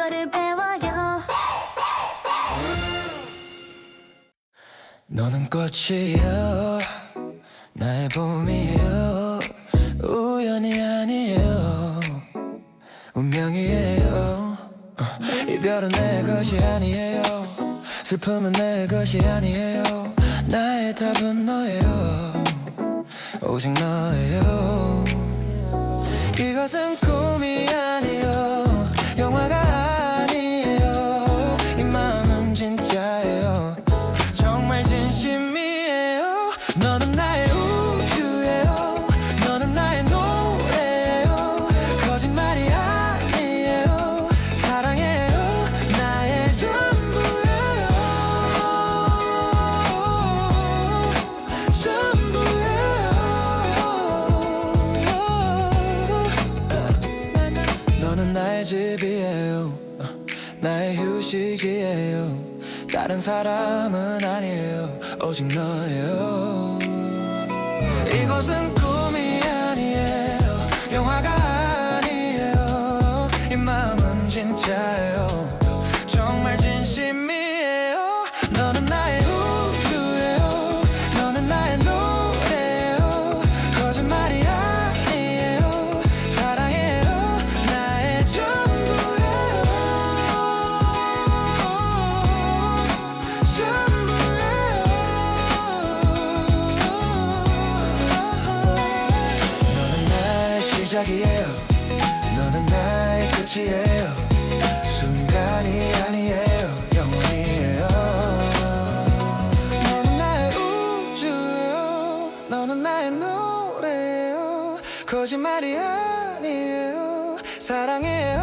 거를 배워요. 너는 꽃이요 나의 봄이요 우연이 아니에요 운명이에요 이별은 내 것이 아니에요 슬픔은 내 것이 아니에요 나의 답은 너예요 오직 너예요 이것은 꿈이 아니요 영화가 아니에요 이 마음은 진짜예요 정말 진심이에요 너는 나의 우주예요 너는 나의 노래예요 거짓말이 아니에요 사랑해요 나의 전부예요 전부예요 너는 나의 집이에요 나의 휴식이에요 다른 사람은 아니에요 오직 너예요 이곳은 꿈이 아니에요 영화가 아니에요 이 마음은 진짜예요 정말 진심이에요 너는 나의 우주예요 너는 나의 노래예요 거짓말이 아니에요 사랑해요 나의 전부예요 너는 나의 시작이에요 너는 나의 끝이에요 순간이 아니에요 영원이에요 너는 나의 우주예요 너는 나의 노래예요 거짓말이 아니에요 사랑해요